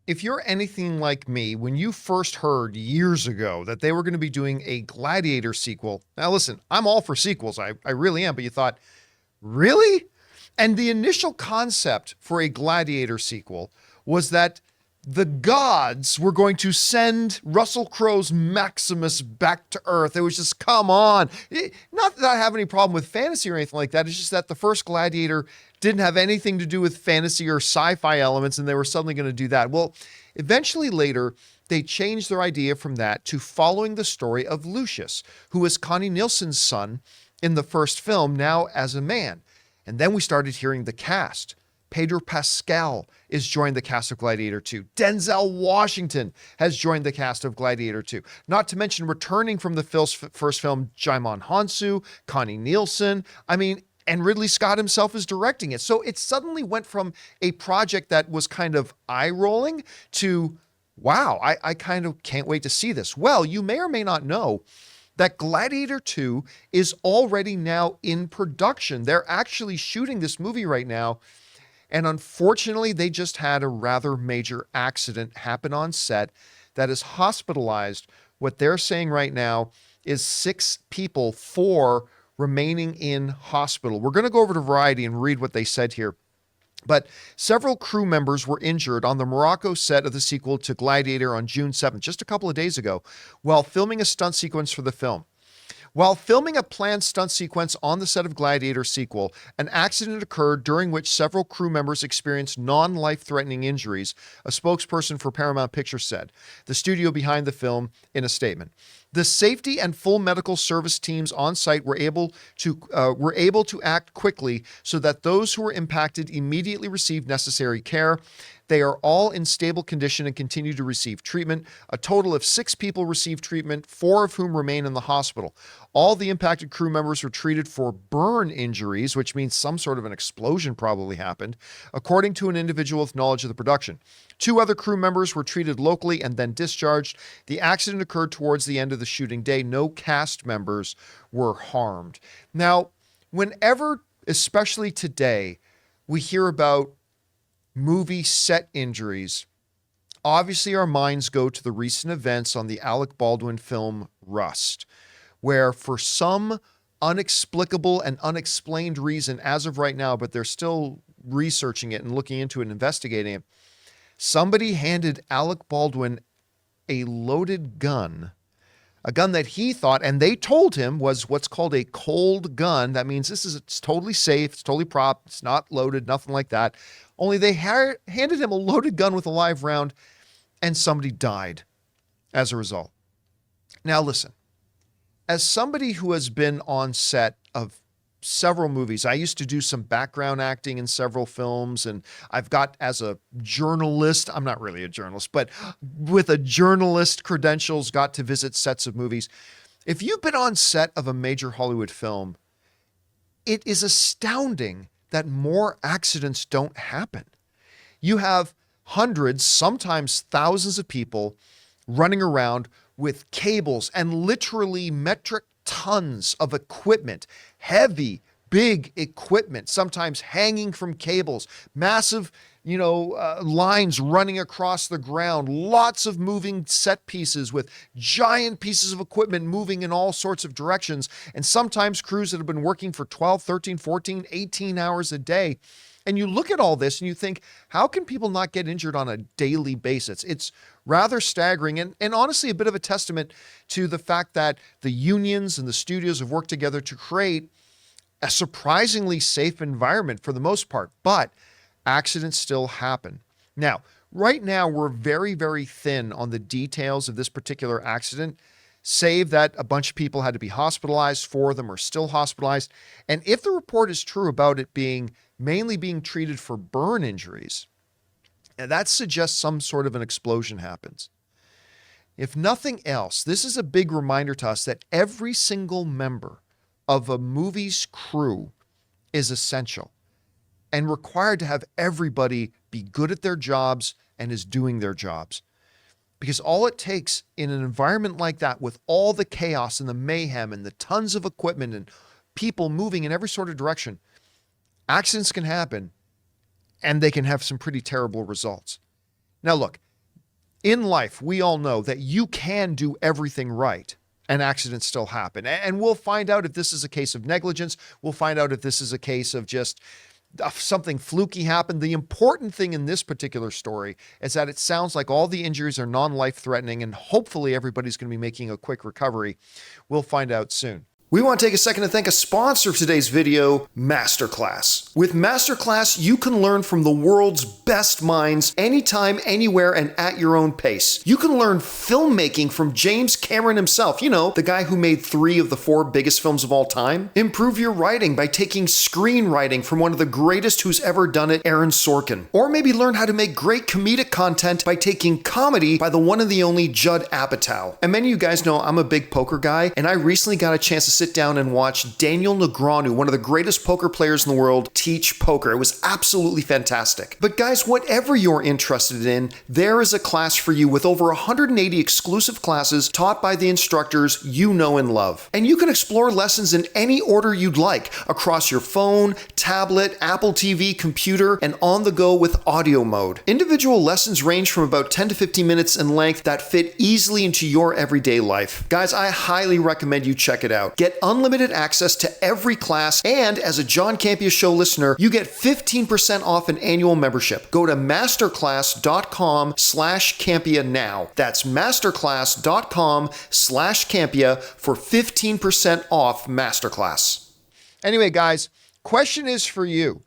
if you're anything like me, when you first heard years ago that they were going to be doing a Gladiator sequel, now listen, I'm all for sequels. I really am. But you thought, really? And the initial concept for a Gladiator sequel was that the gods were going to send Russell Crowe's Maximus back to Earth. It was just, come on. Not that I have any problem with fantasy or anything like that. It's just that the first Gladiator didn't have anything to do with fantasy or sci-fi elements, and they were suddenly going to do that. Well, eventually later, they changed their idea from that to following the story of Lucius, who was Connie Nielsen's son in the first film, now as a man. And then we started hearing the cast. Pedro Pascal is joined the cast of Gladiator 2. Denzel Washington has joined the cast of Gladiator 2. Not to mention returning from the first film, Djimon Hounsou, Connie Nielsen. And Ridley Scott himself is directing it. So it suddenly went from a project that was kind of eye-rolling to, wow, I kind of can't wait to see this. Well, you may or may not know that Gladiator 2 is already now in production. They're actually shooting this movie right now. And unfortunately, they just had a rather major accident happen on set that has hospitalized what they're saying right now is 6 people, 4 remaining in hospital. We're going to go over to Variety and read what they said here. But several crew members were injured on the Morocco set of the sequel to Gladiator on June 7th, just a couple of days ago, while filming a stunt sequence for the film. While filming a planned stunt sequence on the set of Gladiator sequel, an accident occurred during which several crew members experienced non-life-threatening injuries, a spokesperson for Paramount Pictures said, the studio behind the film, in a statement. The safety and full medical service teams on site were able to act quickly so that those who were impacted immediately received necessary care. They are all in stable condition and continue to receive treatment. A total of 6 people received treatment, 4 of whom remain in the hospital. All the impacted crew members were treated for burn injuries, which means some sort of an explosion probably happened, according to an individual with knowledge of the production. 2 other crew members were treated locally and then discharged. The accident occurred towards the end of the shooting day. No cast members were harmed. Now, whenever, especially today, we hear about movie set injuries, obviously our minds go to the recent events on the Alec Baldwin film Rust, where for some unexplicable and unexplained reason as of right now, but they're still researching it and looking into it and investigating it, somebody handed Alec Baldwin a loaded gun, a gun that he thought, and they told him was what's called a cold gun. That means it's totally safe, it's totally propped, it's not loaded, nothing like that. Only they handed him a loaded gun with a live round, and somebody died as a result. Now listen, as somebody who has been on set of several movies, I used to do some background acting in several films, and I've got, as a journalist, I'm not really a journalist, but with a journalist credentials, got to visit sets of movies. If you've been on set of a major Hollywood film, it is astounding that more accidents don't happen. You have hundreds, sometimes thousands of people running around with cables and literally metric tons of equipment, heavy, big equipment, sometimes hanging from cables, massive, lines running across the ground, lots of moving set pieces with giant pieces of equipment moving in all sorts of directions, and sometimes crews that have been working for 12, 13, 14, 18 hours a day. And you look at all this and you think, how can people not get injured on a daily basis? It's rather staggering and honestly a bit of a testament to the fact that the unions and the studios have worked together to create a surprisingly safe environment for the most part, but accidents still happen. Now, right now, we're very, very thin on the details of this particular accident, save that a bunch of people had to be hospitalized. 4 of them are still hospitalized. And if the report is true about it mainly being treated for burn injuries, and that suggests some sort of an explosion happens. If nothing else, this is a big reminder to us that every single member of a movie's crew is essential and required to have everybody be good at their jobs and is doing their jobs. Because all it takes in an environment like that, with all the chaos and the mayhem and the tons of equipment and people moving in every sort of direction, accidents can happen and they can have some pretty terrible results. Now look, In life, we all know that you can do everything right and accidents still happen. And we'll find out if this is a case of negligence. We'll find out if this is a case of just something fluky happened. The important thing in this particular story is that it sounds like all the injuries are non-life threatening, and hopefully everybody's going to be making a quick recovery. We'll find out soon. We want to take a second to thank a sponsor of today's video, MasterClass. With MasterClass, you can learn from the world's best minds anytime, anywhere, and at your own pace. You can learn filmmaking from James Cameron himself, you know, the guy who made 3 of the 4 biggest films of all time. Improve your writing by taking screenwriting from one of the greatest who's ever done it, Aaron Sorkin. Or maybe learn how to make great comedic content by taking comedy by the one and the only Judd Apatow. And many of you guys know I'm a big poker guy, and I recently got a chance to sit down and watch Daniel Negreanu, one of the greatest poker players in the world, teach poker. It was absolutely fantastic. But guys, whatever you're interested in, there is a class for you with over 180 exclusive classes taught by the instructors you know and love. And you can explore lessons in any order you'd like across your phone, tablet, Apple TV, computer, and on the go with audio mode. Individual lessons range from about 10 to 15 minutes in length that fit easily into your everyday life. Guys, I highly recommend you check it out. Get unlimited access to every class, and as a John Campea Show listener, you get 15% off an annual membership. Go to masterclass.com/Campea now. That's masterclass.com/Campea for 15% off Masterclass. Anyway, guys, question is for you.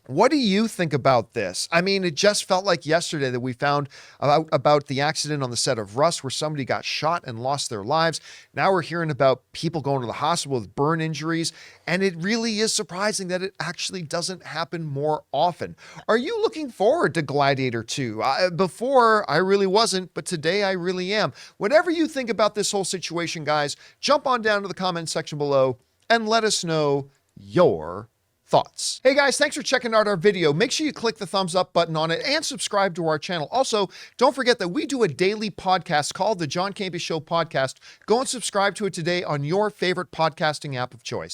What do you think about this? I mean, it just felt like yesterday that we found about the accident on the set of Rust where somebody got shot and lost their lives. Now we're hearing about people going to the hospital with burn injuries, and it really is surprising that it actually doesn't happen more often. Are you looking forward to Gladiator 2? Before, I really wasn't, but today I really am. Whatever you think about this whole situation, guys, jump on down to the comment section below and let us know your thoughts. Hey guys, thanks for checking out our video. Make sure you click the thumbs up button on it and subscribe to our channel. Also, don't forget that we do a daily podcast called the John Campea Show Podcast. Go and subscribe to it today on your favorite podcasting app of choice.